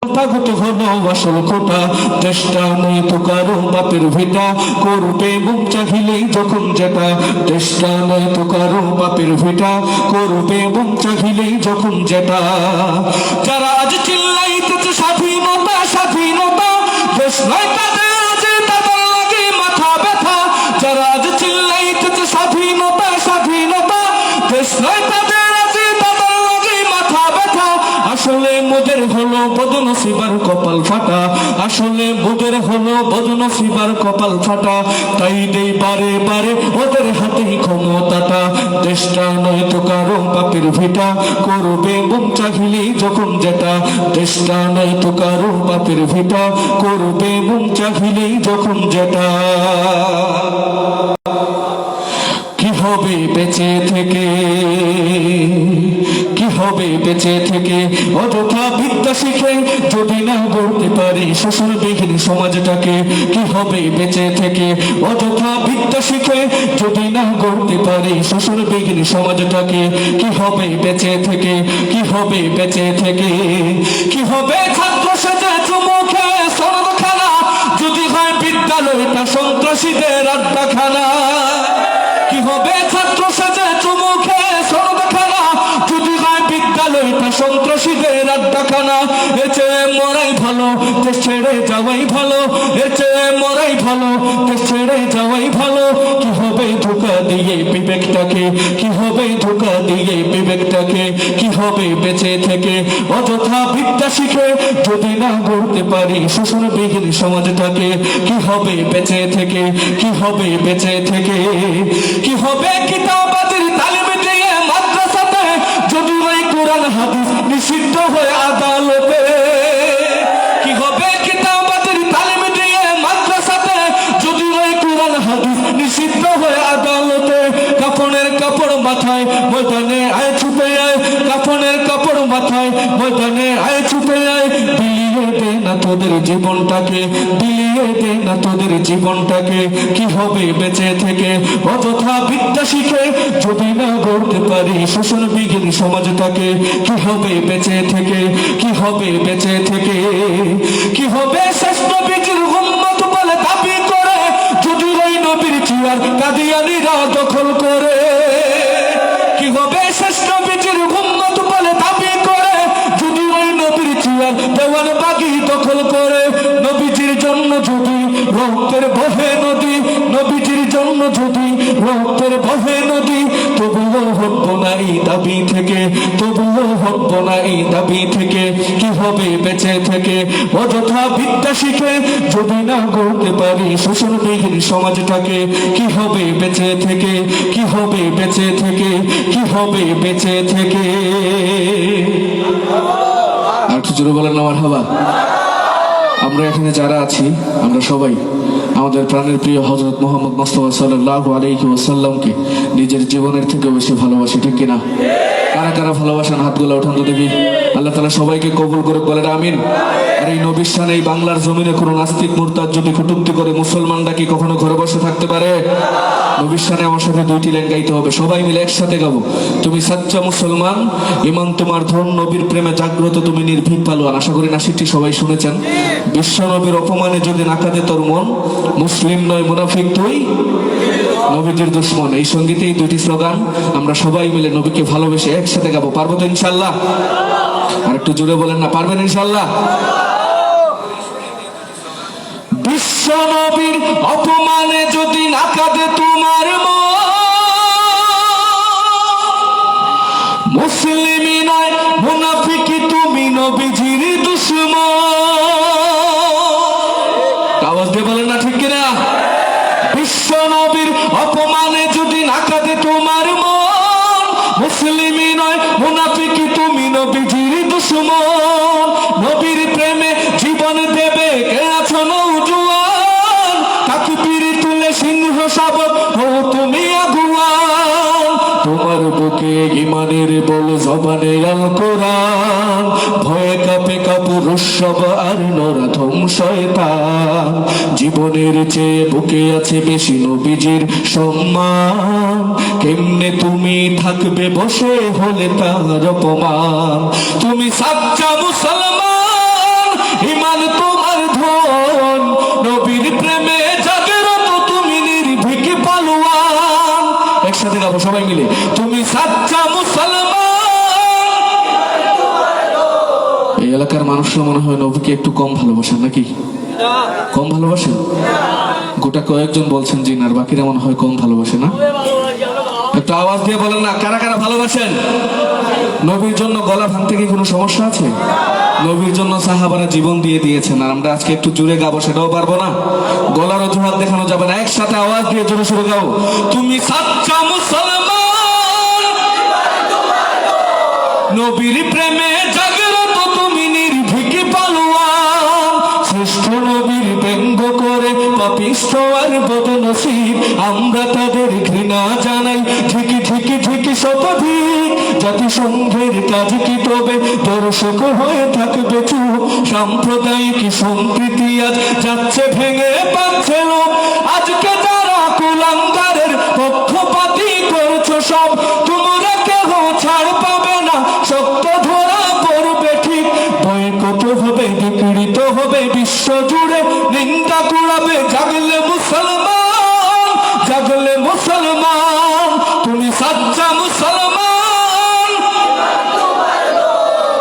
তাগত হলো আসল খোটা, চেষ্টা নেই তো কারো বাপের ভিটা, করবে মুখ চাহিলেই যখন যেটা, চেষ্টা নেই তো কারো বাপের ভিটা, করবে মুখ চাহিলেই যখন যেটা। যারা আজ চিল্লাইতেছে স্বাধীনতা স্বাধীনতা, দেশ নয় তাদের আজ তাদের লাগে মাথা ব্যথা। যারা আজ চিল্লাইতেছে স্বাধীনতা স্বাধীনতা, দেশ নয় তাদের আজ তাদের লাগে মাথা ব্যথা। আসলে মোদের হলো বদনসিবার কপাল ফাটা, আসলে মোদের হলো বদনসিবার কপাল ফাটা। তাই দেই বারে বারে ওদের হাতেই ক্ষমতাটা, দেশটা নয় তো কারো বাপের ভিটা, করবে মন চাহিলেই যখন যেটা, দেশটা নয় তো কারো বাপের ভিটা, করবে মন চাহিলেই যখন যেটা। কি হবে বেঁচে থেকে, কি হবে বেঁচে থেকে, অযথা বিদ্যা শিখে যদি না গড়তে পারি শোষণবিহীন সমাজটাকে। কি হবে বেঁচে থেকে, অযথা বিদ্যা শিখে যদি না গড়তে পারি শোষণবিহীন সমাজটাকে। কি হবে বেঁচে থেকে, কি হবে বেঁচে থেকে, কি হবে ছাত্র সেজে চুমুখে সনদখানা, যদি হয় বিদ্যালয়টা সন্ত্রাসীদের আড্ডাখানা। কি হবে ছাত্র সেজে চুমুখে সনদখানা, যদি হয় বিদ্যালয়টা সন্ত্রাসীদের আড্ডাখানা। এর চেয়ে মরাই ভালো, দেশ ছেড়ে যাওয়াই ভালো, এর চেয়ে মরাই ভালো, দেশ ছেড়ে যাওয়াই ভালো। কি হবে ধোঁকা দিয়ে বিবেকটাকে, কি হবে ধোঁকা দিয়ে বিবেকটাকে, কি হবে বেঁচে থেকে, অযথা বিদ্যা শিখে যদি না গড়তে পারি শোষণবিহীন সমাজটাকে। কি হবে বেঁচে থেকে, কি হবে বেঁচে থেকে, কি হবে কিতাবাদের তালিম দিয়ে মাদ্রাসাতে, যদি ওই কোরআন হাদিস নিষিদ্ধ হয়ে আদালতে। কি হবে কিতাবাদের তালিম দিয়ে মাদ্রাসাতে, যদি ওই কোরআন হাদিস নিষিদ্ধ হয়ে আদালতে। কাফনের কাপড় মাথায় ময়দানে আয় ছুটে আয়, কাফনের কাপড় মাথায় ময়দানে আয় ছুটে আয়। বিলিয়ে দে না তোদের জীবনটাকে, বিলিয়ে দে না তোদের জীবনটাকে। কি হবে বেঁচে থেকে, অযথা বিদ্যা শিখে যদি না গড়তে পারি শোষণবিহীন সমাজটাকে। কি হবে বেঁচে থেকে, কি হবে বেঁচে থেকে, কি হবে শেষ নবীর উম্মত বলে দাবি করে, যদি ওই নবীর চেয়ার কাদিয়ানীরা দখল করে। কি হবে শেষ নবীর উম্মত বলে দাবি করে, যদি ওই নবীর চেয়ার দেওয়ানবাগী দখল করে। নবীজির জন্য যদি রক্তের বহে নদী, নবীজির জন্য যদি রক্তের বহে নদী, তবুও হটব না এই দাবি থেকে, তবুও হটব না এই দাবি থেকে। কি হবে বেঁচে থেকে, অযথা বিদ্যা শিখে যদি না গড়তে পারি শোষণবিহীন সমাজটাকে। কি হবে বেঁচে থেকে, কি হবে বেঁচে থেকে, কি হবে বেঁচে থেকে। আর একটু জোরে বলেন না মারহাবা। আমরা এখানে যারা আছি আমরা সবাই আমাদের প্রাণের প্রিয় হযরত মুহাম্মদ মুস্তাফা সাল্লাল্লাহু আলাইহি ওয়াসাল্লামকে নিজের জীবনের থেকে বেশি ভালোবাসি, ঠিক কিনা? কারা কারা ভালোবাসেন হাতগুলো উঠান তো দেখি। আল্লাহ তাআলা সবাইকে কবুল করে বলেন আমিন। আর এই নবীর শানে এই বাংলার জমিনে কোনো নাস্তিক মুরতাদ যদি কটূক্তি করে, মুসলমানরা কি কখনো ঘরে বসে থাকতে পারে? নবীর শানে আমার সাথে দুইটি লাইন গাইতে হবে, সবাই মিলে একসাথে গাবো। তুমি সাচ্চা মুসলমান, ইমান তোমার ধন, নবীর প্রেমে জাগ্রত তুমি নির্ভীক পালোয়ান। আশা করি নাসিকটি সবাই শুনেছেন। বিশ্ব নবীর অপমানে যদি না কাঁদে তোর মন, মুসলিম নয় মুনাফিক তুই, নবীজির দুশ্মন। এই সঙ্গীতে এই দুটি স্লোগান আমরা সবাই মিলে নবীকে ভালোবেসে একসাথে গাবো। পারবো তো ইনশাল্লাহ? আর একটু জোরে বলেন না, পারবেন ইনশাল্লাহ? বিশ্ব নবীর অপমানে যদি না কাঁদে তোমার মন, মুসলিমই নয় মুনাফিকি তুমি, নবীজির দুশমন। আওয়াজ দিয়ে বলেন না, ঠিক কিনা? বিশ্ব নবীর অপমানে যদি না কাঁদে তোমার মন, মুসলিমই নয় মুনাফিকি তুমি, নবীজির দুশমন। নবীর প্রেমে জীবন দেবে কে আছো নওজোয়ান, তাকবীর তুলে সিংহ শাবক হও তুমি আগুয়ান। তোমার বুকে ইমানের বল, জবানে আল কোরআন, ভয়ে কাঁপে কাপুরুষ সব আর নরাধম শয়তান। জীবনের চেয়ে বুকে আছে বেশি নবীজির সম্মান, কেমনে তুমি থাকবে বসে হলে তার অপমান। তুমি সাচ্চা মুসলমান, সবাই মিলে, তুমি সাচ্চা মুসলমান। এই এলাকার মানুষরা মনে হয় নবীকে একটু কম ভালোবাসেন নাকি? কম ভালোবাসেন? গোটা কয়েকজন বলছেন জি না, আর বাকিরা মনে হয় কম ভালোবাসে না। একটু আওয়াজ দিয়ে বলেন না কারা কারা ভালোবাসেন। নবীর জন্য গলা ভাঙতে কি কোনো সমস্যা আছে? নবীর জন্য সাহাবারা জীবন দিয়ে দিয়েছেন, আর আমরা আজকে একটু জুড়ে গাবো সেটাও পারবো না। গলার অজুহাত দেখানো যাবে না, একসাথে আওয়াজ দিয়ে জোরে সোরে গাও, তুমি সাচ্চা মুসলমান। নবীর প্রেমে জাগ্রত তুমি নির্ভীক পালোয়ান, শ্রেষ্ঠ নবীর ব্যঙ্গ করে পাপিষ্ঠ আর বদনসিব আমরা তাদের ঘৃণা জানাই। ঢিকি ঢিকি ঢিকি শতাধিক জাতিসংঘের কাজ কি তবে দর্শক হয়ে থাকবে চুপ। সাম্প্রদায়িক সম্প্রীতি আজ যাচ্ছে ভেঙে পাচ্ছে লোক। আজকে যারা কুলাঙ্গারের পক্ষপাতী করছো সব, তোমরা কেহ ছাড় পাবে না, শক্ত ধরা পড়বে ঠিক। বয়কট হবে, বিকৃত হবে বিশ্ব জুড়ে, নিন্দা কুড়াবে জাগলে মুসলমান, জাগলে মুসলমান। তুমি সাচ্চা মুসলমান।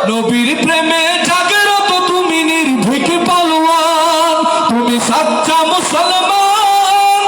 নবীর প্রেমে জাগ্রত তুমি নির্ভীক পালোয়ান, তুমি সাচ্চা মুসলমান।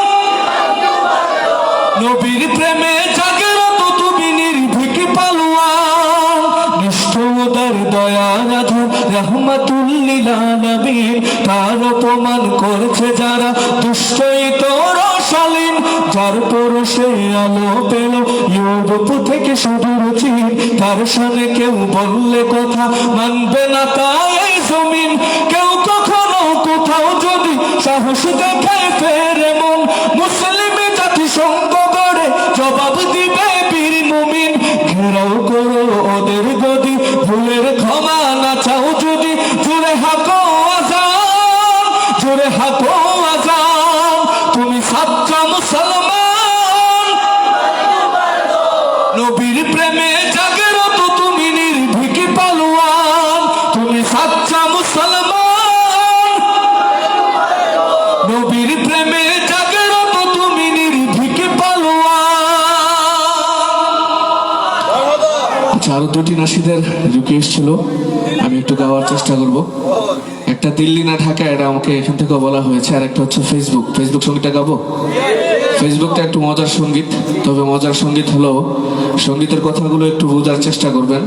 নবীর প্রেমে জাগ্রত তুমি নির্ভীক পালোয়ান, নিষ্ঠুরতার দয়ার আধার রহমাতুল্লিল আলামিন। তার অপমান করছে যারা দুষ্টই তোর শালীন, যার পরশে আলো পেল ইউরোপ থেকে সুদূর চীন। তার সামনে কেউ বললে কথা মানবে না তাই এই জমিন। কেউ কখনো কোথাও যদি সাহস দেখায় ফেরে মন, মুসলিম জাতিসংঘ গড়ে জবাব দিবে বীর মুমিন। ঘেরাও করো ওদের গদি, ভুলের ক্ষমা না চাও যদি, জুড়ে হাঁকো আজান, জুড়ে হাঁকো আজান। তুমি সাচ্চা মুসলমান। নবীর প্রেমে জাগ্রত তুমি নির্ভীক পালোয়ান, তুমি সাচ্চা মুসলমান। নবীর প্রেমে জাগ্রত তুমি নির্ভীক পালোয়ান। আচ্ছা, আরো দুটি নাসিদের রিকোয়েস্ট ছিল, আমি একটু গাওয়ার চেষ্টা করব। একটা দিল্লি না ঢাকা, এটা আমাকে এখান থেকে বলা হয়েছে, আর একটা হচ্ছে ফেসবুক সঙ্গীতটা গাবো। ফেসবুকটা একটু মজার সঙ্গীত, তবে মজার সঙ্গীত হলো সঙ্গীতের কথাগুলো একটু বোঝার চেষ্টা করবেন।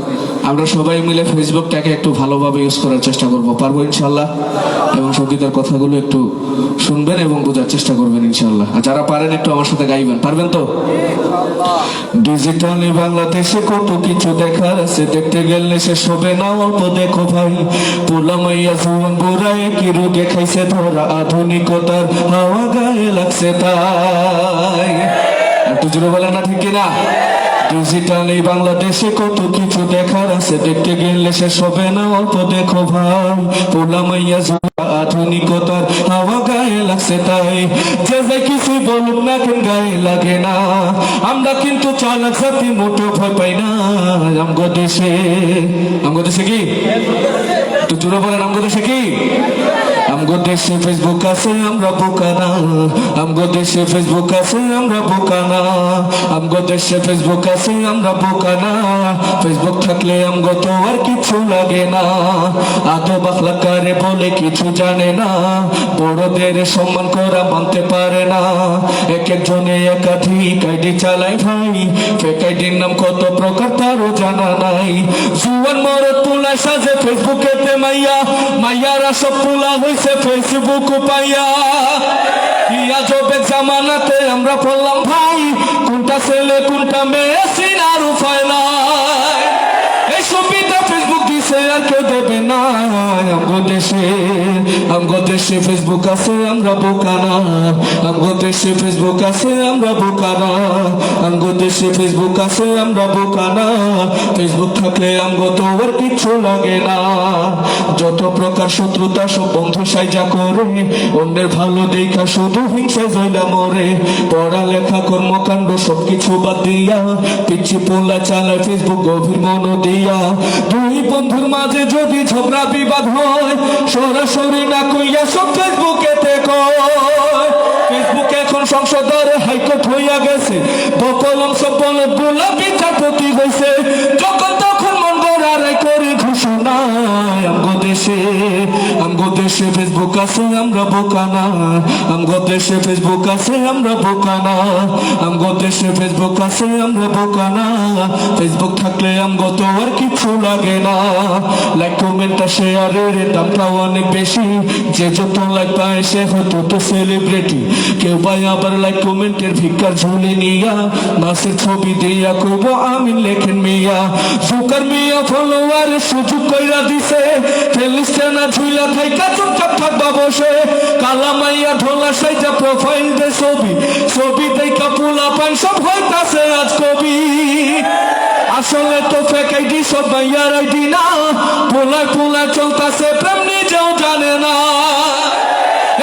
আমরা সবাই মিলে ফেসবুকটাকে একটু ভালোভাবে ইউজ করার চেষ্টা করব, পারবো ইনশাল্লাহ। এবং সঙ্গীতের কথাগুলো একটু শুনবেন এবং বোঝার চেষ্টা করবেন ইনশাল্লাহ। আর যারা পারেন একটু আমার সাথে গাইবেন, পারবেন তো? ডিজিটালি বাংলাদেশে কত কিছু দেখার আছে, দেখতে গেলে শেষ হবে না, অল্প দেখো ভাই। পোলা মাইয়া জুয়ান বুড়ায় কি রোগে খাইছে ধরা, আধুনিকতার হাওয়া গায়ে লাগছে তাই। একটু জোরে বলেন না, ঠিক কিনা? ডিজিটালি বাংলাদেশে কত কিছু দেখার আছে, দেখতে গেলে শেষ হবে না, অল্প দেখো ভাই। পোলা মাইয়া আধুনিকতার হাওয়া গায়ে লাগছে তাই। যে যে কিছু বলুক না কেন গায়ে লাগে না, আমরা কিন্তু চালাক জাতি মোটেও ভয় পাই না। আমগো দেশে কি একটু জোরে বলেন, আমগো দেশে কি? আমগো দেশে ফেসবুক আছে, আমরা বোকা না। আমগো দেশে ফেসবুক আছে, আমরা বোকা না। আমগো দেশে ফেসবুক আছে, আমরা বোকা না। ফেসবুক থাকলে আমগো তো আর কিছু লাগে না। আদো বাখলা কারে বলে কিছু জানে না, বড়দের সম্মান করা মানতে পারে না। এক একজনে একাধিক আইডি চালায় ভাই, ফেক আইডির নাম কত প্রকার তারও জানা নাই। জুয়ান মরদ পোলায় সাজে ফেসবুকেতে মাইয়া, মাইয়ারা সব পোলা হইছে ফেসবুক পাইয়া। ইয়া জবে জামানাতে আমরা পড়লাম ভাই, কোনটা ছেলে কোনটা মেয়ে চিনার উপায় নাই। এই সুবিধা ফেসবুক দিছে আর কেউ দেবে না। আমগো দেশে ফেসবুক আছে, আমরা বোকা না। আমগো দেশে ফেসবুক আছে, আমরা বোকা না। আমগো দেশে ফেসবুক আছে, আমরা বোকা না। ফেসবুক থাকলে আমগো তো আর কিছু লাগে না। যত প্রকার শত্রুতা সব বন্ধু সাইজা করে, অন্যের ভালো দেখা শুধু হিংসা জয়লা মরে। পড়ালেখা কর্মকাণ্ড সবকিছু বাদ দিয়া, পিচ্ছি পোলা চালায় ফেসবুক গভীর মন দিয়া। দুই বন্ধুর মাঝে যদি ঝগড়া বিবাদ হয়, সরাসরি না কইয়া সব ফেসবুকেতে কয়। ফেসবুকে এখন সংসদের হাইকোর্ট হইয়া গেছে, বকলম সবল বলে বিচারপতি হয়েছে, যখন তখন মন গড়ারাই করে ঘোষণা। আমগো দেশে ফেসবুক আছে আমরা বোকা না, আমগো দেশে ফেসবুক আছে আমরা বোকা না, আমগো দেশে ফেসবুক আছে আমরা বোকা না। ফেসবুক থাকলে আমগো তো আর কিছু লাগে না। লাইক কমেন্ট আর শেয়ারের দামটাও অনেক বেশি, যে যত লাইক পায় সে হতো তো সেলিব্রিটি। কেউ পায় আবার লাইক কমেন্টের ভিক্ষার ঝুলি নিয়া, মাসের ছবি দিয়া কইব আমি লেখেন মিয়া। সুকার মিয়া ফলোয়ার সুযোগ কইরা দিছে, ফেলিস্তে না ঝুইলা থাইকা চুপচাপ থাকবা বসে। কালা মাইয়া ঢোলা সাইজা প্রোফাইল দে ছবি দেখা পোলা পাই সব হইতাছে আজ কবি। আসলে তো ফেক আইডি সব মাইয়ার আইডি না, পোলায় চলতাছে প্রেম নিজেও জানে না।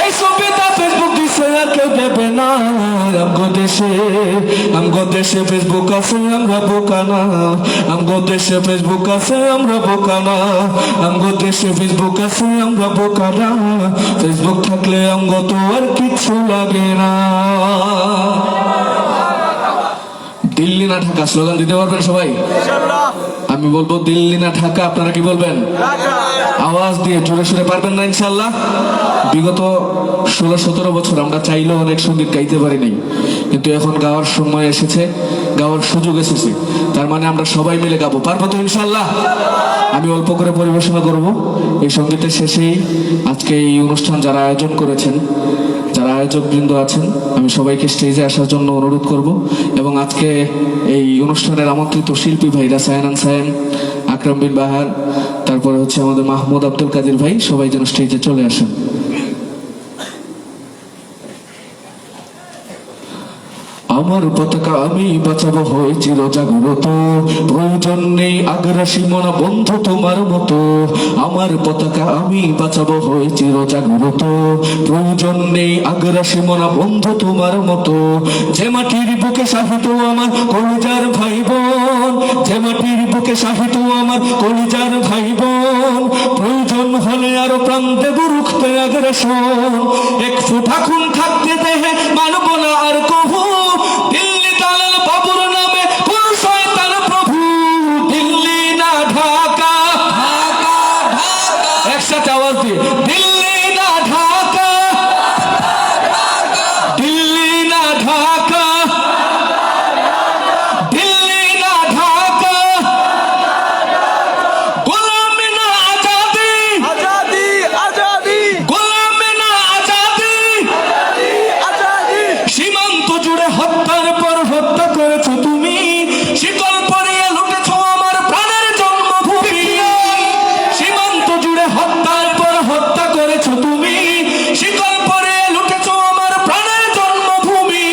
এই ছবিটা ফেসবুক দিছে আর কেউ দেবে না। আমগো দেশে ফেসবুক আছে আমরা বোকা না, আমগো দেশে ফেসবুক আছে আমরা বোকা না, আমগো দেশে ফেসবুক আছে আমরা বোকা না। ফেসবুক থাকলে আমগো তো আর কিছু লাগে না। দিল্লি না ঢাকা স্লোগান দিতে পারবেন সবাই? আমি বলবো দিল্লি না ঢাকা, আপনারা কি বলবেন? আওয়াজ দিয়ে জোরে সোরে পারবেন না ইনশাল্লাহ? বিগত 16-17 বছর আমরা চাইলেও অনেক সঙ্গীত গাইতে পারি নাই, কিন্তু এখন গাওয়ার সময় এসেছে, গাওয়ার সুযোগ এসেছে, তার মানে আমরা সবাই মিলে গাবো। পারবো তো ইনশাল্লাহ? আমি অল্প করে পরিবেশনা করব। এই সঙ্গীতের শেষেই আজকে এই অনুষ্ঠান যারা আয়োজন করেছেন, যারা আয়োজক বৃন্দ আছেন, আমি সবাইকে স্টেজে আসার জন্য অনুরোধ করব। এবং আজকে এই অনুষ্ঠানের আমন্ত্রিত শিল্পী ভাইরা সায়ান সায়েম, আকরাম বিন বাহার, তারপরে হচ্ছে আমাদের মাহমুদ আব্দুল কাদির ভাই, সবাই যেন স্টেজে চলে আসেন। আমার পতাকা আমি বাঁচাবো হয়ে চিরজাগ্রত, প্রয়োজন নেই আগ্রাসী মনা বন্ধু তোমার মতো। আমার পতাকা আমি বাঁচাবো হয়ে চিরজাগ্রত, প্রয়োজন নেই আগ্রাসী মনা বন্ধু তোমার মতো। যে মাটির বুকে সাহিত্য আমার কলিজার ভাই বোন, যে মাটির বুকে সাহিত্য আমার কলিজার ভাই বোন, প্রয়োজন হলে আরো প্রাণ দেব রুখতে আগ্রাসন। এক ফুটা খুন থাকতে দেহে মানব না আর কভু, দিল্লি দালাল বাবুর নামে কোন শয়তান প্রভু। দিল্লি না ঢাকা, একসাথে আওয়াজ দিয়ে দিল্লি না ঢাকা, দিল্লি না ঢাকা, দিল্লি না ঢাকা। গোলামি না আজাদি, আজাদি আজাদি, গোলামি না আজাদি, আজাদি। সীমান্ত জুড়ে হত্যার পর হত্যা করেছো তুমি, শিকল পরিয়ে লুটেছো আমার প্রাণের জন্মভূমি। সীমান্ত জুড়ে হত্যার পর হত্যা করেছো তুমি, শিকল পরিয়ে লুটেছো আমার প্রাণের জন্মভূমি।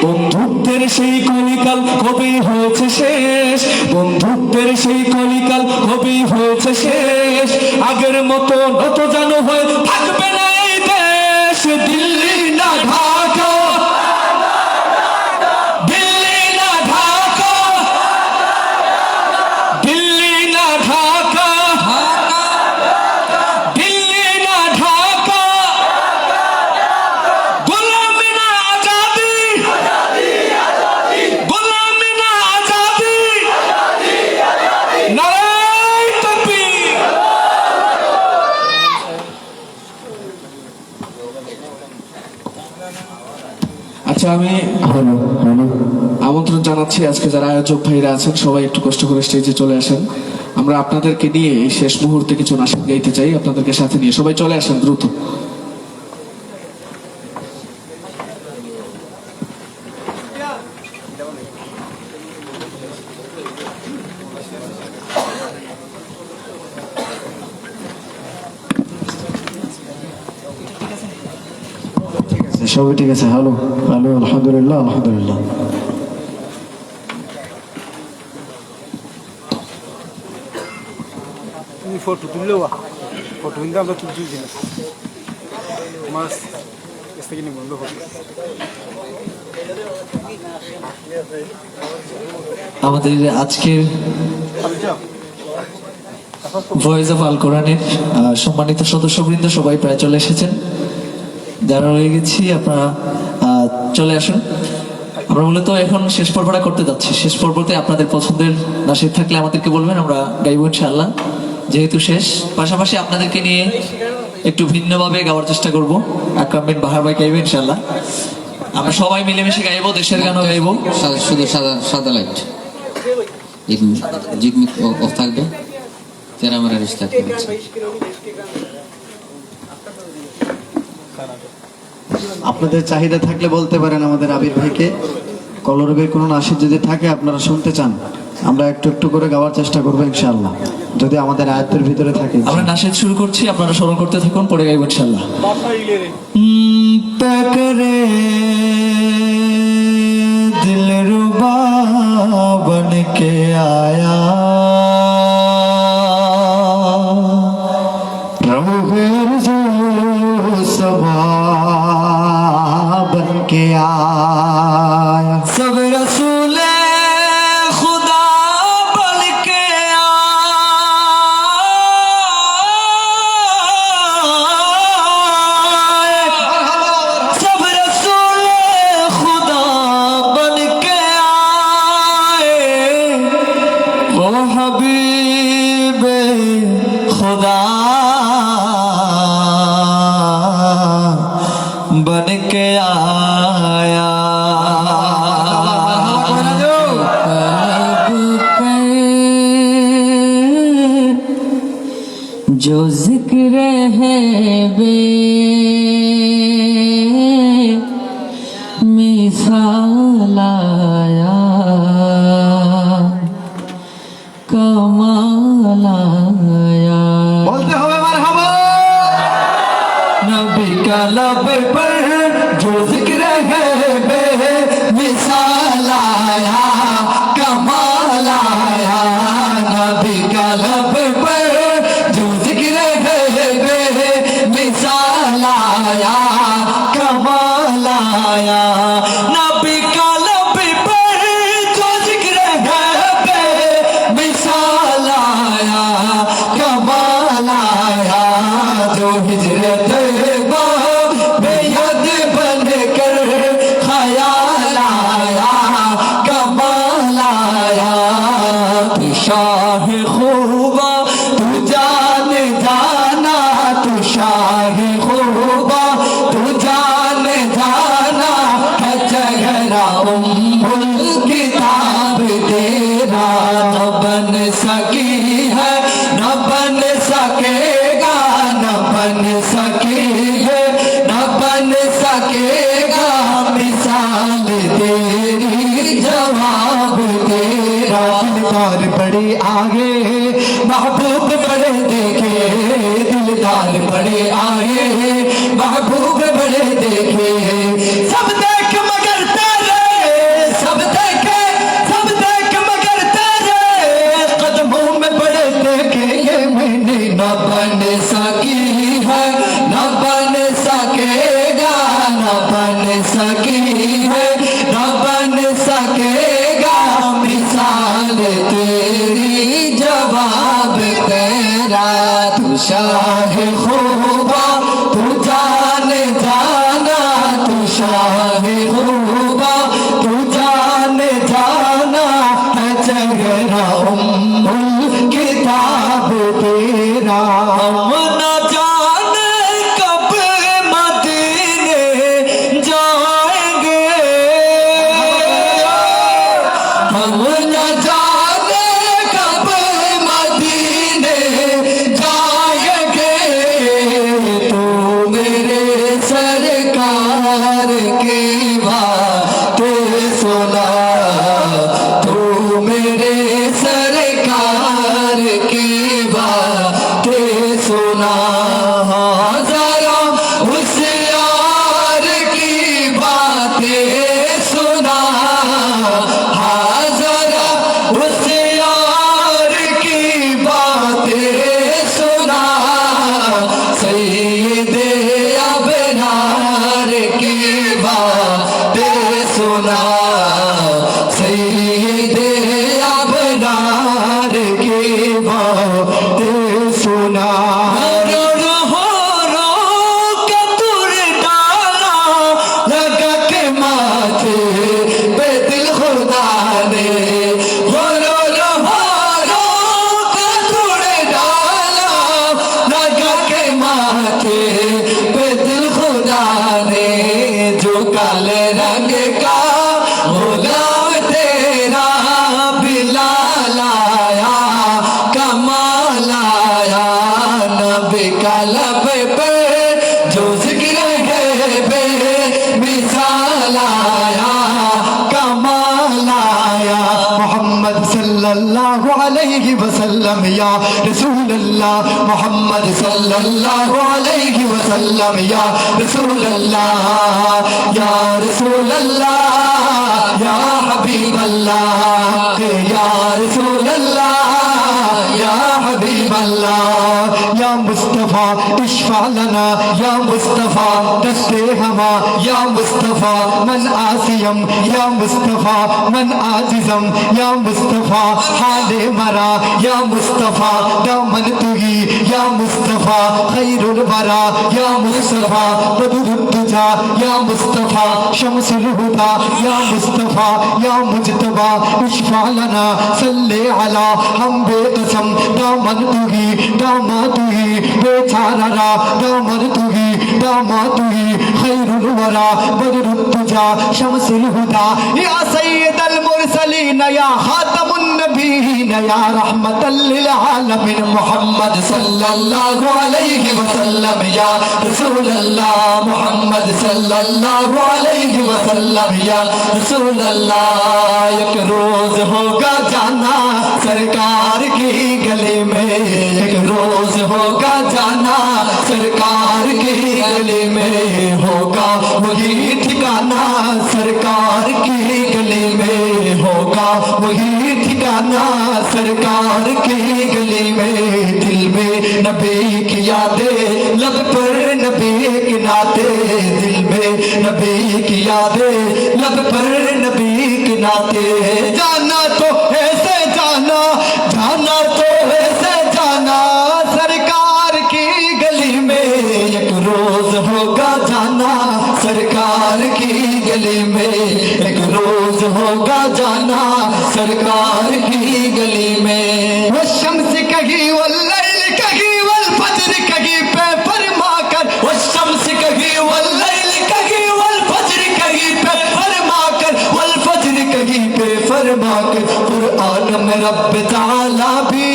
বন্ধুত্বের সেই কলিকাল কবে হয়েছে শেষ, বন্ধুত্বের সেই কলিকাল কবে হয়েছে শেষ। আগের মতো নত জানো হয়ে থাকবে না এই দেশ। দিল্লি না ঢাকা, দিল্লি না ঢাকা, দিল্লি না ঢাকা, দিল্লি না ঢাকা। গোলামি না আজাদি, গোলামি না আজাদি, নারায়ে তাকবীর। আচ্ছা, আমি আমন্ত্রণ জানাচ্ছি আজকে যারা আয়োজক ভাইরা আছেন সবাই একটু কষ্ট করে স্টেজে চলে আসেন। আমরা আপনাদেরকে নিয়ে এই শেষ মুহূর্তে কিছু নাশিদ গাইতে চাই, আপনাদেরকে সাথে নিয়ে সবাই চলে আসেন দ্রুত। সবাই ঠিক আছে? হ্যালো হ্যালো, আলহামদুলিল্লাহ আলহামদুলিল্লাহ। তুমি ফটো তুললে ফটো কিন্তু আমরা তুলছি না, তোমার কাছ থেকে নিয়ে বন্ধ করতে। আমাদের আজকের ভয়েস অফ আল কোরআনের সম্মানিত সদস্যবৃন্দ সবাই প্রায় চলে এসেছেন। যারা রয়ে গেছি আপনারা চলে আসেন। আমরা মূলত এখন শেষ পর্বটা করতে যাচ্ছি। শেষ পর্বতে আপনাদের পছন্দের নাশিদ থাকলে আমাদেরকে বলবেন, আমরা গাইব ইনশাআল্লাহ। যেহেতু শেষ, পাশাপাশি আপনাদেরকে নিয়ে একটু ভিন্নভাবে গাওয়ার চেষ্টা করব। আকরাম বিন বাহার ভাই গাইবে ইনশাআল্লাহ। আমরা সবাই মিলেমিশে গাইবো, দেশের গানও গাইবো। শুধু সাদা সাদা লাইট জিগমিক অফ থাকবে, তেরা মেরা রিশতা থাকবে। আপনাদের চাহিদা থাকলে বলতে পারেন আমাদের আবির ভাইকে। কলরবের কোনো নাশিদ যদি থাকে আপনারা শুনতে চান, আমরা একটু একটু করে গাওয়ার চেষ্টা করবো ইনশাআল্লাহ, যদি আমাদের আয়ত্তের ভিতরে থাকে। আমরা নাশিদ শুরু করছি, আপনারা স্মরণ করতে থাকুন, পরে গাইব ইনশাআল্লাহ। तकरे दिलरुबा बन के आया, सबा बन के आया, सब रसूले खुदा बन के आए, सब रसूले खुदा बन के आए, वो हबीब खुदा बन के आया। जो जिक्र है बे मिसाल आया, कमाल आया। बोलते हुए मरहबा। नबी का लब पर जो जिक्र है बे मिसाल आया, कमाल आया। नबी का लब पर जो जिक्र है बे मिसाल आया, कमाल आया। नबी का लब पर जो जिक्र है बे मिसाल आया, कमाल आया। जो हिजरत बेहद बन कर ख्याल आया, कमाल आया। तू शाह खूबा तू जान जाना, तू शाह खूबा तू जान जाना, है चेहरा उम्मुल किताब तेरा। न बन सकी है न बन सकेगा, न बन सकी है न बन सकेगा, मिसाल तेरी जवाब तेरा। दिलदार बड़े आगे महबूब बड़े देखे, दिलदार बड़े आगे महबूब बड़े देखे। सब देख मगर तेरे, सब देखे सब देख मगर तेरे कदमों में बड़े देखे। ये मैंने न बन सकी है न बन सकेगा, न बन सकी है न बन सकेगा, मिसाल तेरी जवाब तेरा। तू शाह खूबा तू जान जाना, तू शाह खूबा तू जान जाना, है चेहरा उम्मुल किताब तेरा। हम न जाने कब मदीने जाएंगे, हम न जाने कब मदीने जाएंगे। तू मेरे सरकार की बातें सुना, तू मेरे सरकार की बातें सुना। जरा उस यार की बातें सुना, जरा उस यार की बातें सुना। सैयदे अबरार की बातें सुना, सैयदे अबरार की बातें सुना। रो रो के तुर डाला लगा के के पे दिल खुदा ने जो काले रंग का गुलाम तेरा बिलाल आया कमाल आया नबी का लब पे जो जिक्र है बे मिसाल आया कमाल आया मोहम्मद सल्लल्लाहु अलैहि वसल्लम या रसूल अल्लाह मोहम्मद सल्लल्लाहु अलैहि वसल्लम या रसूल अल्लाह या रसूल अल्लाह या हबीब अल्लाह या रसूल अल्लाह या हबीब अल्लाह या मुस्तफा इश्फा लना या मुस्तफा दस्ते हमा या मुस्तफा मन आसियम या मुस्तफा मन आजिजम या मुस्तफा हाले मरा या मुस्तफा दामन तुही या मुस्तफा खैरुल वरा या मुस्तफा बदरुद तुजा या मुस्तफा शमसुल हुदा या मुस्तफा या मुजतबा इश्फा लना सल्ले अला हम बेकसम दामन तुही दामा तुही बेचारा दामन तुही दामा तुही खैरुल वरा बदरुद तुजा शमसुल हुदा या सय्यदल मुरसलीन या खातमुन नबीयीन या रहमतल लिल आलमीन मोहम्मद सल्लल्लाहु अलैहि वसल्लम या रसूल अल्लाह मोहम्मद सल्लल्लाहु अलैहि वसल्लम या रसूल अल्लाह एक रोज होगा जाना सरकार की गली में एक रोज होगा जाना सरकार की गली में होगा वही ठिकाना सरकार की गली में होगा वही ठिकाना सरकार की गली में दिल में नबी की यादें लब पर नबी के नाते दिल में नबी की यादें लब पर नबी के नाते जाना तो ऐसे जाना जाना तो ऐसे जाना सरकार की गली में एक रोज होगा जाना सरकार की गली में एक रोज होगा जाना सरकार की गली में वो शम्स कही वो लैल कही वल फजर कही पे फरमा कर वो शम्स कही वो लैल कही वल फजर कही पे फरमा कर वल फजर कही पे फरमा कर कुरान में रब ताला भी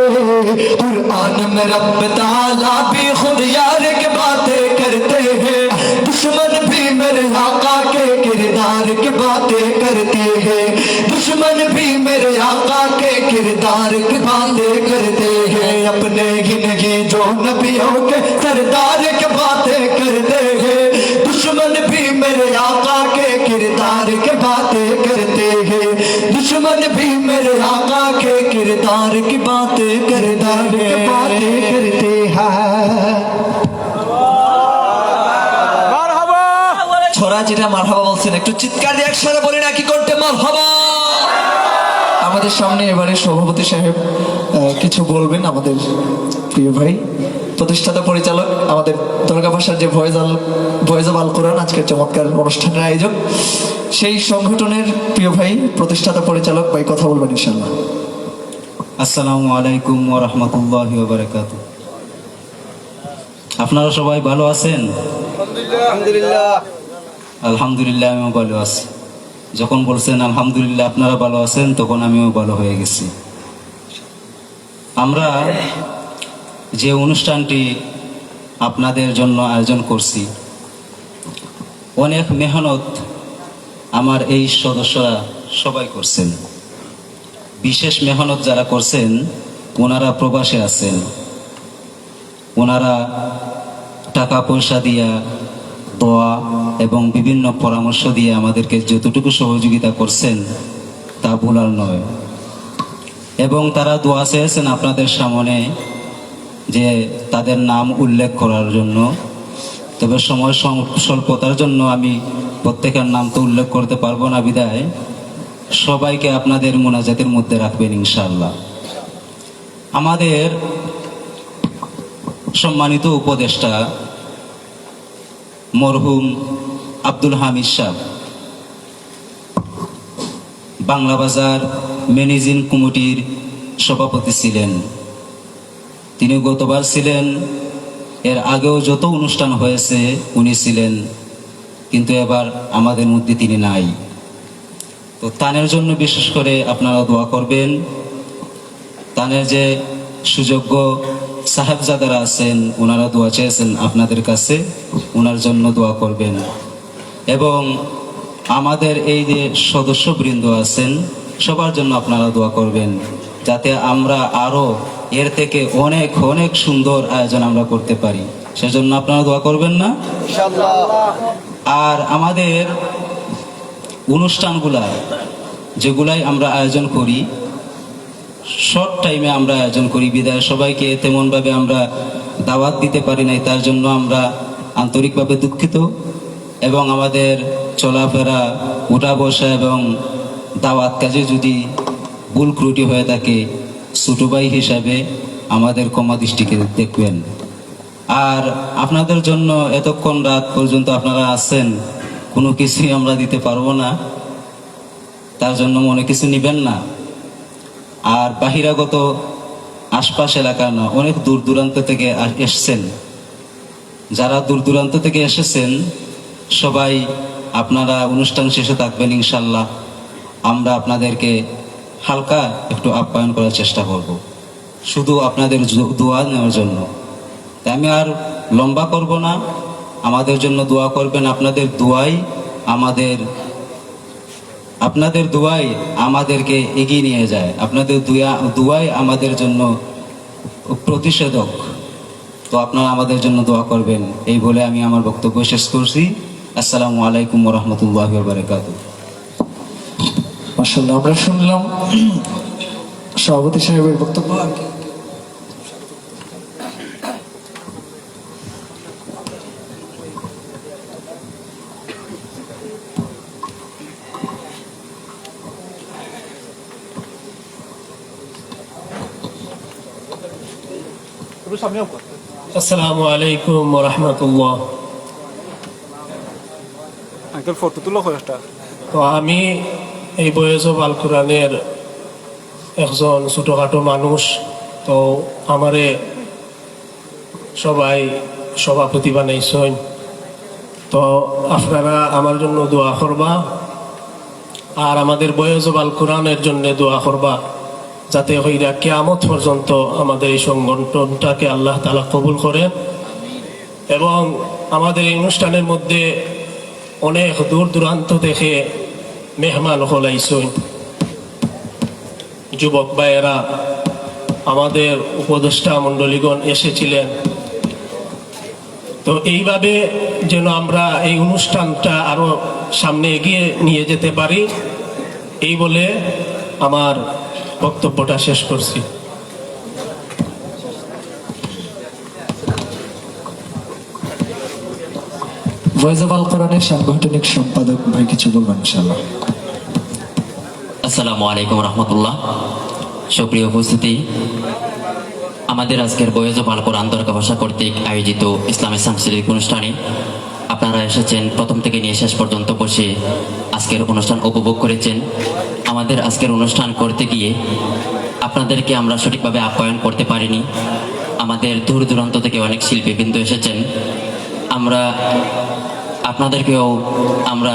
कुरान में रब ताला भी खुद यार की बातें करते हैं दुश्मन भी मेरे आका के किरदार की बातें करते हैं दुश्मन भी मेरे आका के किरदार की बातें करते हैं अपने ही नहीं जो नबियों के सरदार की बातें करते हैं दुश्मन भी मेरे आका के किरदार की बातें करते हैं दुश्मन भी मेरे आका के किरदार की बातें किरदार की बातें करते हैं छोरा যেটা মারহাবা বলছেন একটু চিৎকার দিয়ে একসাথে বলি না কি করতে মারহাবা আমাদের সামনে এবারে সভাপতি সাহেব কিছু বলবেন আমাদের প্রিয় ভাই প্রতিষ্ঠাতা পরিচালক আমাদের দরগা ভাষার যে ভয়েস অফ আল কোরআন আজকের চমৎকার অনুষ্ঠানের আয়োজক সেই সংগঠনের প্রিয় ভাই প্রতিষ্ঠাতা পরিচালক ভাই কথা বলবেন ইনশাআল্লাহ আসসালামু আলাইকুম ওয়া রাহমাতুল্লাহি ওয়া বারাকাতুহু আপনারা সবাই ভালো আছেন আলহামদুলিল্লাহ আলহামদুলিল্লাহ আমিও ভালো আছি যখন বলছেন আলহামদুলিল্লাহ আপনারা ভালো আছেন তখন আমিও ভালো হয়ে গেছি আমরা যে অনুষ্ঠানটি আপনাদের জন্য আয়োজন করছি অনেক মেহনত আমার এই সদস্যরা সবাই করছেন বিশেষ মেহনত যারা করছেন ওনারা প্রবাসে আছেন ওনারা টাকা পয়সা দিয়া দোয়া এবং বিভিন্ন পরামর্শ দিয়ে আমাদেরকে যতটুকু সহযোগিতা করছেন তা ভোলার নয় এবং তারা দোয়া চেয়েছেন আপনাদের সামনে যে তাদের নাম উল্লেখ করার জন্য তবে সময় স্বল্পতার জন্য আমি প্রত্যেকের নাম তো উল্লেখ করতে পারবো না বিদায় সবাইকে আপনাদের মোনাজাতের মধ্যে রাখবেন ইনশাআল্লাহ আমাদের সম্মানিত উপদেষ্টা মরহুম আব্দুল হামিদ সাহেব বাংলা বাজার ম্যানেজিং কমিটির সভাপতি ছিলেন। তিনি গতবার ছিলেন, এর আগেও যত অনুষ্ঠান হয়েছে উনি ছিলেন, কিন্তু এবার আমাদের মধ্যে তিনি নাই। তো তানের জন্য বিশেষ করে আপনারা দোয়া করবেন। তানের যে সুযোগ্য সাহেবজাদারা আছেন, ওনারা দোয়া চেয়েছেন আপনাদের কাছে, ওনার জন্য দোয়া করবেন। এবং আমাদের এই যে সদস্যবৃন্দ আছেন, সবার জন্য আপনারা দোয়া করবেন, যাতে আমরা আরো এর থেকে অনেক অনেক সুন্দর আয়োজন আমরা করতে পারি। সেজন্য আপনারা দোয়া করবেন না? আর আমাদের অনুষ্ঠানগুলা যেগুলাই আমরা আয়োজন করি, শর্ট টাইমে আমরা আয়োজন করি বিদায় সবাইকে তেমনভাবে আমরা দাওয়াত দিতে পারি নাই, তার জন্য আমরা আন্তরিকভাবে দুঃখিত। এবং আমাদের চলাফেরা, উঠা বসা এবং দাওয়াত কাজে যদি ভুল ত্রুটি হয়ে থাকে, ছোট ভাই হিসাবে আমাদের ক্ষমা দৃষ্টিকে দেখবেন। আর আপনাদের জন্য এতক্ষণ রাত পর্যন্ত আপনারা আছেন, কোনো কিছুই আমরা দিতে পারবো না, তার জন্য মনে কিছু নিবেন না। আর বাহিরাগত আশপাশ এলাকার না, অনেক দূর দূরান্ত থেকে এসছেন, যারা দূর দূরান্ত থেকে এসেছেন সবাই আপনারা অনুষ্ঠান শেষে থাকবেন ইনশাল্লাহ। আমরা আপনাদেরকে হালকা একটু আপ্যায়ন করার চেষ্টা করব, শুধু আপনাদের দোয়া নেওয়ার জন্য। তাই আমি আর লম্বা করব না, আমাদের জন্য দোয়া করবেন। আপনাদের দোয়াই আমাদেরকে এগিয়ে নিয়ে যায়, আপনাদের দোয়াই আমাদের জন্য প্রতিষেধক। তো আপনারা আমাদের জন্য দোয়া করবেন, এই বলে আমি আমার বক্তব্য শেষ করছি। আসসালামু আলাইকুম ওয়া রাহমাতুল্লাহি ওয়া বারাকাতুহু। মাশাআল্লাহ, আমরা শুনলাম সভাপতি সাহেবের বক্তব্য। আসসালামু আলাইকুম ওয়া রাহমাতুল্লাহ। আঙ্কেল ফটো তুলো কয়েকটা। তো আমি এই বয়সব আল কোরআনের একজন ছোটখাটো মানুষ। তো আমারে সবাই সভাপতি বানাইছেন, তো আপনারা আমার জন্য দোয়া করবা, আর আমাদের বয়সব আল কোরআনের জন্য দোয়া করবা, যাতে হইরা কিয়ামত পর্যন্ত আমাদের এই সংগঠনটাকে আল্লাহ তাআলা কবুল করেন। এবং আমাদের এই অনুষ্ঠানের মধ্যে অনেক দূর দূরান্ত থেকে মেহমান হলাইছেন, যুবক ভাইয়েরা, আমাদের উপদেষ্টা মণ্ডলীগণ এসেছিলেন। তো এইভাবে যেন আমরা এই অনুষ্ঠানটা আরো সামনে এগিয়ে নিয়ে যেতে পারি, এই বলে আমার বক্তব্যটা শেষ করছি। ভয়েস অফ আল কোরআনের সাংগঠনিক সম্পাদক ভাই কিছু বলবেন ইনশাআল্লাহ। আসসালামু আলাইকুম রহমতুল্লাহ। সুপ্রিয় উপস্থিতি, আমাদের আজকের বয়েজ অফ আল কোরআন দরগা ভাষা কর্তৃক আয়োজিত ইসলামী সাংস্কৃতিক অনুষ্ঠানে আপনারা এসেছেন, প্রথম থেকে নিয়ে শেষ পর্যন্ত বসে আজকের অনুষ্ঠান উপভোগ করেছেন। আমাদের আজকের অনুষ্ঠান করতে গিয়ে আপনাদেরকে আমরা সঠিকভাবে আপ্যায়ন করতে পারিনি। আমাদের দূর দূরান্ত থেকে অনেক শিল্পীবৃন্দ এসেছেন, আমরা আপনাদেরকেও আমরা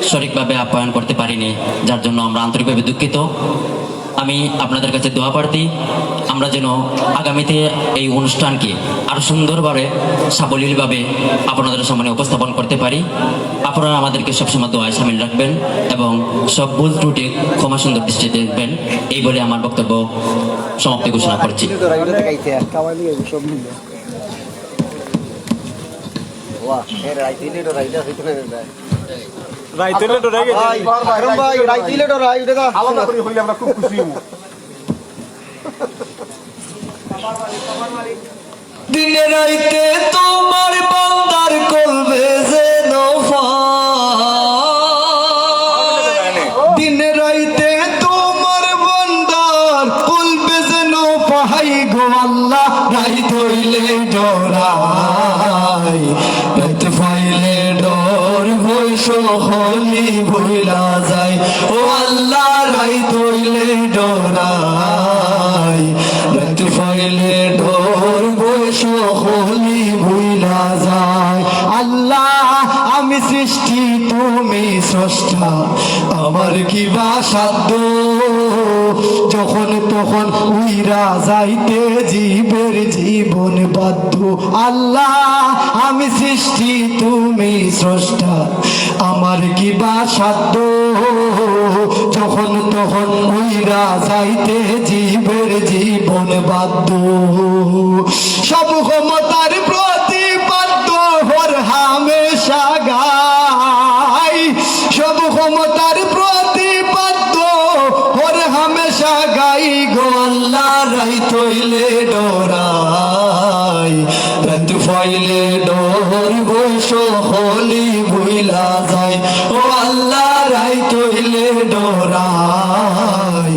সঠিকভাবে আপ্যায়ন করতে পারিনি, যার জন্য আমরা আন্তরিকভাবে দুঃখিত। আমি আপনাদের কাছে দোয়া প্রার্থী, আমরা যেন আগামীতে এই অনুষ্ঠানকে আরো সুন্দরভাবে সাবলীলভাবে আপনাদের সামনে উপস্থাপন করতে পারি। আপনারা আমাদেরকে সবসময় দোয়ায় সামিল রাখবেন এবং সব ভুল ত্রুটি ক্ষমা সুন্দর দৃষ্টিতে দেখবেন, এই বলে আমার বক্তব্য সমাপ্তি ঘোষণা করছি। দিনে রাইতে তোমার বান্দার কলবে যেন দিনে রাইতে তোমার বান্দার কলবে যেন পাহাই গো আল্লাহ, রাইত হইলে ডরাই, রাইত পাইলে ডর ভয় সহলি ভইলা যায় ও আল্লাহ। রাইত হইলে ডরাই রাত হইলে ডর বয়স হলি ভুইলা যায় আল্লাহ আমি সৃষ্টি তুমি স্রষ্টা আমার কি বা সাধ্য যখন তখন উইরা যাইতে জীবের জীবন বাধ্য আল্লাহ আমি সৃষ্টি তুমি স্রষ্টা আমার কি বা সাধ্য যখন তখন উইরা যাইতে জীবের জীবন বাধ্য সব ক্ষমতার প্রতিপাদ্য হর হামেশা গাই সব ক্ষমতার প্রতিপাদ্য হর হামেশা গাই গো আল্লাহ রাইত হইলে ডরাই রাত হইলে ডর বৈশ হলি ভুইলা যায় ও আল্লাহ রাইত হইলে ডরাই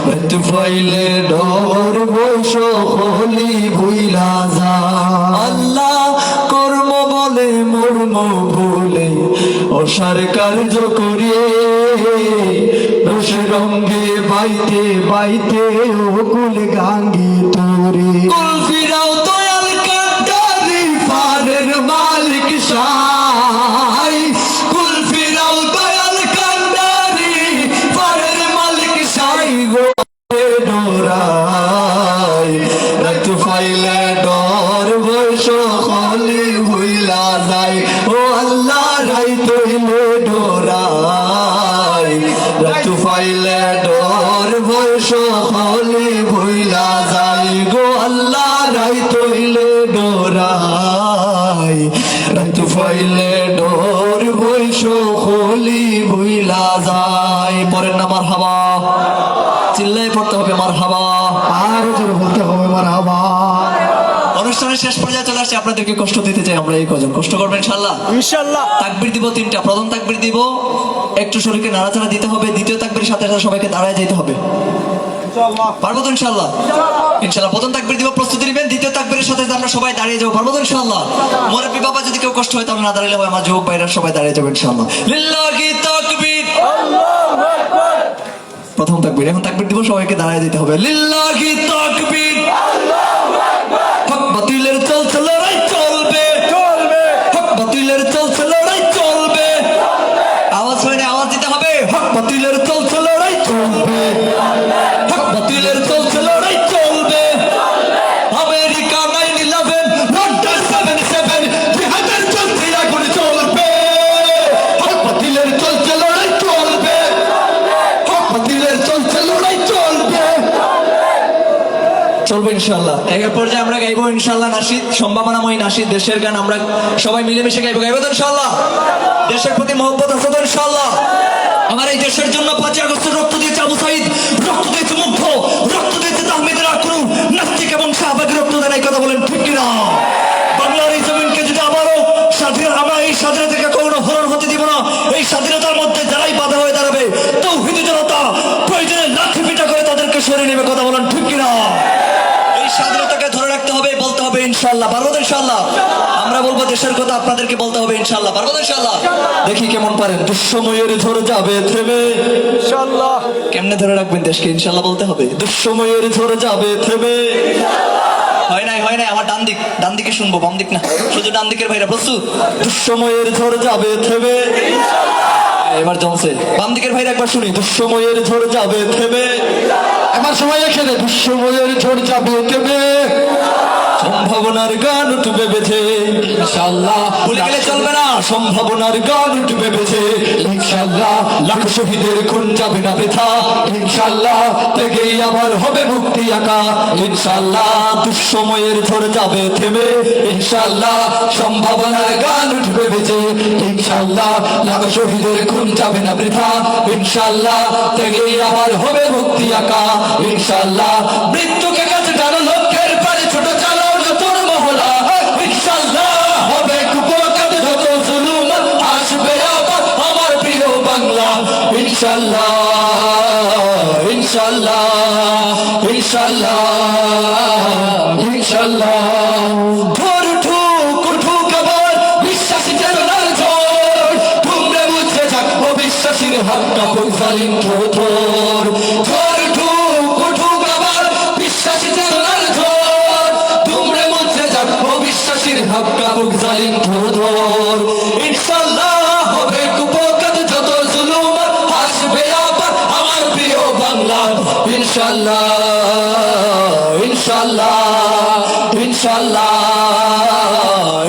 রাত হইলে ডর বৈশ হলি ভুইলা যায় আল্লাহ কর্ম বলে মর্ম বলে অসার কার্য করিয়ে রসে রঙ্গে বাইতে বাইতে ওকুল গাঙ্গি তোরে কুল ফিরাও দয়াল কান্ডারি ফারের মালিক সাই কুল ফিরাও দয়াল কান্ডারি ফারের মালিক সাই গো ডরাই রাত ফাইলে ডর বৈশ হলি ভুইলা যায় ও আল্লাহ রাইত হইলে ডরাই রাত ফাইলে ডর বৈশ হলি ভুইলা যায় গো আল্লাহ রাইত হইলে ডরাই রাত ফাইলে ডর বৈশ হলি ভুইলা যায় পরের নাম মারহাবা চিল্লায় পড়তে হবে মারহাবা আরো জোরে বলতে হবে মারহাবা অনুষ্ঠানের শেষ পর্যায়ে চলে আসছে আপনাদেরকে কষ্ট দিতে চাই আমরা এই কজন কষ্ট করবেন ইনশাআল্লাহ ইনশাআল্লাহ তাকবীর দিব তিনটা প্রথম তাকবীর দিব একটু শরীরকে নাড়াচাড়া দিতে হবে দ্বিতীয় তাকবীরের সাথে সাথে সবাইকে দাঁড়ায় যেতে হবে ইনশাআল্লাহ পারবো তো ইনশাআল্লাহ ইনশাআল্লাহ প্রথম তাকবীর দিব প্রস্তুতি নেবেন দ্বিতীয় তাকবীরের সাথে আমরা সবাই দাঁড়িয়ে যাবো পারবো তো ইনশাআল্লাহ মুরব্বি বাবা যদি কেউ কষ্ট হয় তাহলে না দাঁড়ালে হয় আমার যুবক ভাইরা সবাই দাঁড়িয়ে যাবেন ইনশাআল্লাহ লিল্লাহি তাকবীর আল্লাহু আকবার প্রথম তাকবীর এখন তাকবীর দিব সবাইকে দাঁড়ায় যেতে হবে লিল্লাহি তাকবীর আল্লাহু আকবার হক বাতিলের চলছে লড়াই চলবে চলবে হক বাতিলের চলছে লড়াই চলবে আওয়াজ হয় না আওয়াজ দিতে হবে হক বাতিলের চলছে লড়াই চলবে হক বাতিলের চলছে লড়াই চলবে আমেরিকা 9/11 লন্ডন 7/7 জিহাদের চলছে আগুন চলবে হক বাতিলের চলছে লড়াই চলবে হক বাতিলের চলছে লড়াই চলবে চলবে ইনশাআল্লাহ এর পর্যায়ে আমরা গাইবো ইনশাআল্লাহ নাশিদ সম্ভাবনাময় নাশিদ দেশের গান আমরা সবাই মিলেমিশে গাইবো তো ইনশাআল্লাহ দেশের প্রতি মহব্বত আছে তো ইনশাআল্লাহ আমার এই দেশের জন্য 5 আগস্টে রক্ত দিয়েছে আবু সাইদ রক্ত দিয়েছে মুগ্ধ রক্ত দিয়েছে তাহমিদের আক্রমণ নাস্তিক এবং শাহবাগী রক্ত দেন এই কথা বলেন ঠিক কিনা বাংলার এই জমিনকে যদি আবারও স্বাধীন আমরা এই স্বাধীনতাকে কখনো হরণ হতে দিব না এই স্বাধীনতার মধ্যে যারাই বাধা হয়ে দাঁড়াবে তৌহিদি জনতা প্রয়োজনে লাঠি পিটা করে তাদেরকে সরিয়ে নেবে কথা বলেন ঠিক কিনা এই স্বাধীনতাকে ধরে রাখতে হবে বলতে হবে ইনশাআল্লাহ পারবো তো ইনশাআল্লাহ আমরা বলবো দেশের কথা আপনাদেরকে বলতে হবে ইনশাআল্লাহ পারবো তো ইনশাআল্লাহ দেখি কেমন পারেন দুঃসময়ের ঝড় যাবে থেমে ইনশাআল্লাহ কেমনে ধরে রাখবেন দেশকে ইনশাআল্লাহ বলতে হবে দুঃসময়ের ঝড় যাবে থেমে হয় নাই আমার ডান দিকে শুনবো বাম দিক না শুধু ডান দিকের ভাইরা প্রস্তুত দুঃসময়ের ঝড় যাবে থেমে এবার জমছে বাম দিকের ভাইরা একবার শুনি দুঃসময়ের ঝড় যাবে থেমে এবার সবাই এখানে দুঃসময়ের ঝড় যাবে থেমে সম্ভাবনার গান উঠবে বেঁধে ইনশাআল্লাহ ভুলে গেলে চলবে না সম্ভাবনার গান উঠবে বেঁধে ইনশাআল্লাহ লাখ শহীদের খুন যাবে না বৃথা ইনশাআল্লাহ থেকেই আবার হবে মুক্তি আঁকা ইনশাআল্লাহ দুঃসময়ের ঝড় যাবে থেমে ইনশাআল্লাহ সম্ভাবনার গান উঠবে বেঁধে ইনশাআল্লাহ লাখ শহীদের খুন যাবে না বৃথা ইনশাআল্লাহ থেকেই আবার হবে মুক্তি আঁকা ইনশাআল্লাহ মৃত্যুকে কাছে টানো লক্ষ্যের পারে ছোট চালো ইনশাআল্লাহ ইনশাআল্লাহ ইনশাআল্লাহ ইনশাআল্লাহ ভোর উঠুক আবার বিশ্বাসী চেতনার ঝড় তোমরা বুঝে যাক অবিশ্বাসীর হাত কাপড় জালিম থর ইনশাআল্লাহ ইনশাআল্লাহ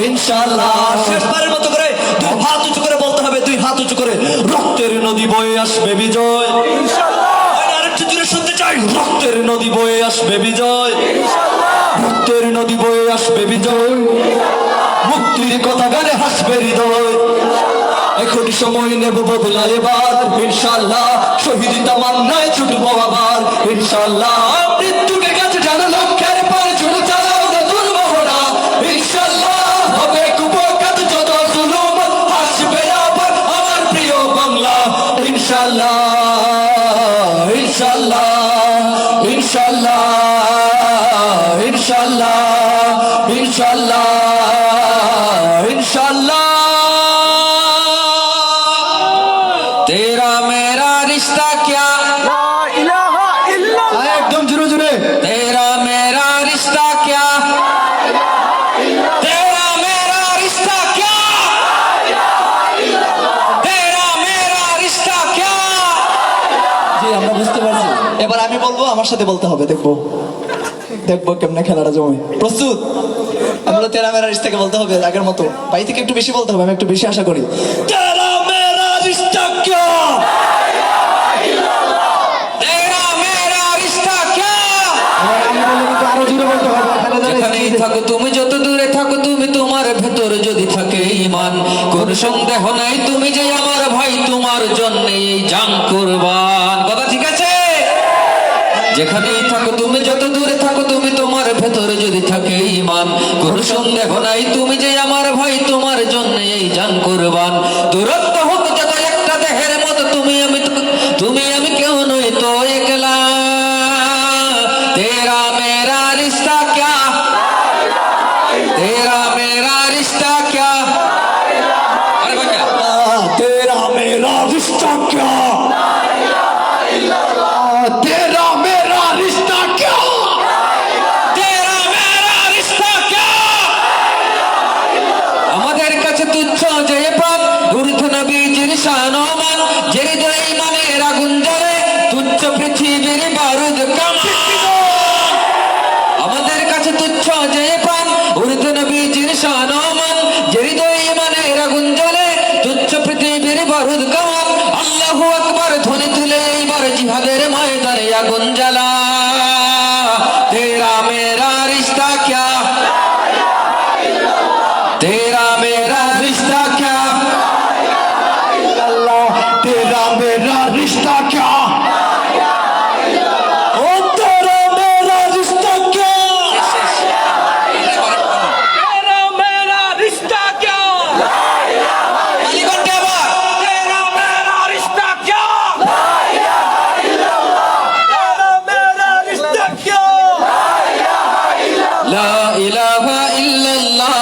ইনশাআল্লাহ শেষবারের মতো করে দুই হাত উঁচু করে বলতে হবে, দুই হাত উঁচু করে। রক্তের নদী বয়ে আসবে বিজয় ইনশাআল্লাহ। আরেকটু জোরে শুনতে চাই, রক্তের নদী বয়ে আসবে বিজয় ইনশাআল্লাহ। রক্তের নদী বয়ে আসবে বিজয়, মুক্তির কথা গানে হাসবে হৃদয়। এখনই সময় নেব বদলা এবার ইনশাআল্লাহ, শহীদ তামান্নায় ছুটবো আবার ইনশাআল্লাহ। মৃত্যুকে কাছে জানো লক্ষ্যের পরে ছুটে চালাও নতুন মোহরা ইনশাআল্লাহ। হবে কুপকাত যত জুলুম, হাসবে আবার আমার প্রিয় বাংলা ইনশাআল্লাহ ইনশাআল্লাহ ইনশাআল্লাহ ইনশাআল্লাহ ইনশাআল্লাহ ইনশাআল্লাহ। तेरा मेरा रिश्ता क्या, একদম জোরে জোরে। तेरा मेरा रिश्ता क्या, तेरा मेरा रिश्ता क्या, तेरा मेरा रिश्ता क्या। জি আমরা বুঝতে পারছি। এবার আমি বলবো, আমার সাথে বলতে হবে, দেখবো দেখবো কেমনে খেলাটা জমে। প্রস্তুত? আমরা তেরা মেরা রিশতাকে বলতে হবে আগের মতো, ভাই থেকে একটু বেশি বলতে হবে, আমি একটু বেশি আশা করি। तेरा मेरा रिश्ता क्या, तेरा मेरा रिश्ता क्या। আরো জোরে বলতে হবে। যেখানেই থাকো তুমি, যত দূরে থাকো তুমি, তোমার ভেতর যদি থাকে ঈমান, কোন সন্দেহ নাই তুমি যে আমার ভাই, তোমার জন্য এই জান কুরবান। কথা ঠিক আছে? যেখানেই থাকো তুমি, যত দূরে থাকো তুমি, তোমার ভেতর যদি থাকে ঈমান, কোন সন্দেহ নাই তুমি যে আমার ভাই, তোমার জন্য এই জান কুরবান। দূরত্ব হোক যত একটা দেহের মতো, তুমি আমি কেউ নই তো একলা। तेरा मेरा रिश्ता क्या, तेरा मेरा रिश्ता क्या, अरे भैया तेरा मेरा रिश्ता क्या, तेरा मेरा रिश्ता क्या, तेरा मेरा रिश्ता क्या। আমাদের কাছে তুচ্ছ যে পাপ, ঊর্ধ্ব নবীজির শান ও মান, যে হৃদয়ে ঈমানের আগুন জ্বলে, তুচ্ছ পৃথিবীর বারুদ কামান। আমাদের কাছে তুচ্ছ যে পান, ঊর্ধ্ব নবীজির শান ও মান, যে হৃদয়ে ঈমানের আগুন জ্বলে, তুচ্ছ পৃথিবীর বারুদ কামান। আল্লাহু আকবার ধ্বনি তুলে এইবার জিহাদের ময়দানে আগুন জ্বালা। তেরা মেরা রিশতা क्या, तेरा मेरा रिश्ता क्या, तेरा मेरा रिश्ता क्या, ओ तेरा मेरा रिश्ता क्या, तेरा मेरा रिश्ता क्या, तेरा मेरा रिश्ता क्या, तेरा मेरा रिश्ता क्या। ला इलाहा इल्लल्लाह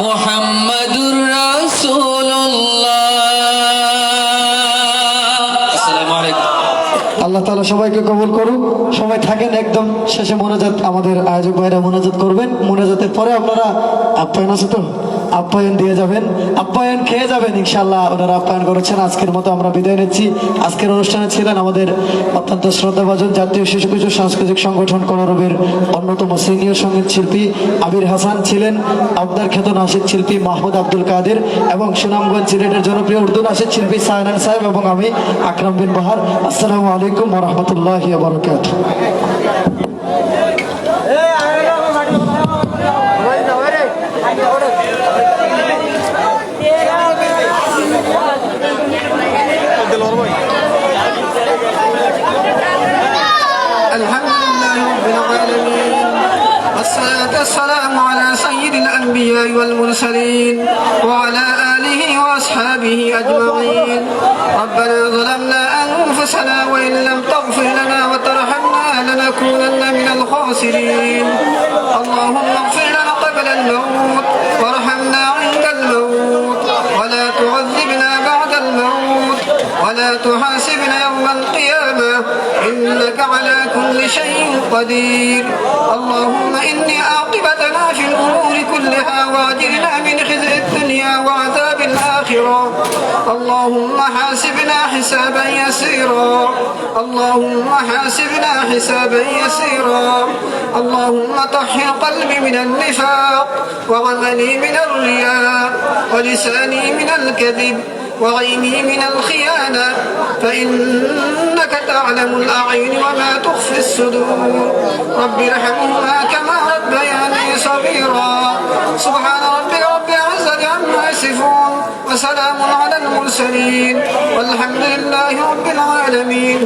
मुहम्मदुर रासूलुल्लाह। আসসালামু আলাইকুম। আল্লাহ তাআলা সবাইকে কবুল করুক। সবাই থাকেন, একদম শেষে মোনাজাত আমাদের আয়োজক ভাইরা মোনাজাত করবেন। মোনাজাতের পরে আপনারা আপ্যায়ন আছে তো, আপ্যায়ন দিয়ে যাবেন, আপ্যায়ন খেয়ে যাবেন ইনশাআল্লাহ। ওনারা আপ্যায়ন করেছেন। আজকের মতো আমরা বিদায় নিচ্ছি। আজকের অনুষ্ঠানে ছিলেন আমাদের অত্যন্ত শ্রদ্ধাভাজন জাতীয় শিশু কিশোর সাংস্কৃতিক সংগঠন কলরবের অন্যতম সিনিয়র সঙ্গীত শিল্পী আবির হাসান, ছিলেন আবদার খ্যাত নাসিদ শিল্পী মাহমুদ আব্দুল কাদের, এবং সুনামগঞ্জ সিলেটের জনপ্রিয় উর্দু নাসিদ শিল্পী সায়নান সাহেব, এবং আমি আকরাম বিন বাহার। আসসালামু আলাইকুম ওয়া রাহমাতুল্লাহি ওয়া বারাকাতুহু। الحمد لله رب العالمين، والصلاة والسلام على سيد الأنبياء والمرسلين وعلى آله وأصحابه أجمعين. ربنا ظلمنا أنفسنا وإن لم تغفر لنا وترحمنا لنكونن من الخاسرين. اللهم اغفر لنا قبل الموت وارحمنا عند الموت، ولا تعذبنا بعد الموت، ولا تحاسبنا يوم القيامة، إنك على كل شيء قدير. اللهم إني عاقبتنا في الأمور كلها وأجرنا من خزي الدنيا الدنيا وعذاب الآخرة. اللهم حاسبنا حسابا يسيرا، اللهم حاسبنا حسابا يسيرا. اللهم طهر قلبي من النفاق، وعملي من الرياء، ولساني من الكذب، وعيني من الخيانة، فإنك تعلم الأعين وما تخفي الصدور. رب ارحمهما كما ربياني صغيرا. سبحان ربك رب العزة عما يصفون، وسلام على المرسلين، والحمد لله رب العالمين.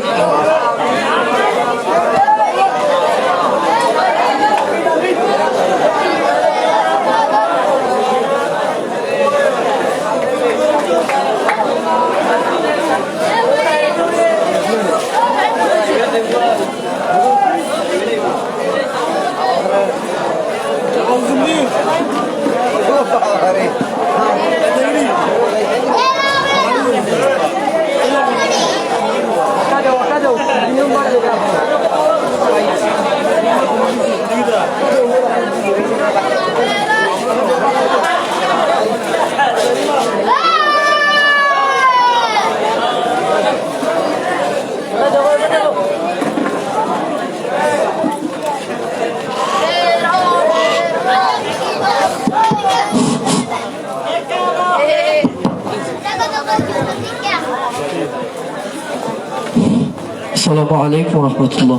আসসালামু আলাইকুম রহমতুল্লাহ।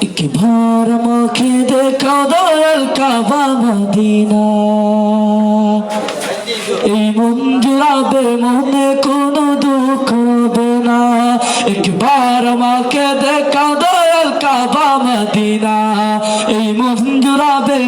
একবার আমাকে দেখা দয়াল কাবা মদিনা, এই মন জুড়াবে, মনে কোনো দুঃখ হবে না। একবার আমাকে দেখা দয়াল কাবা মদিনা, এই মন জুড়াবে।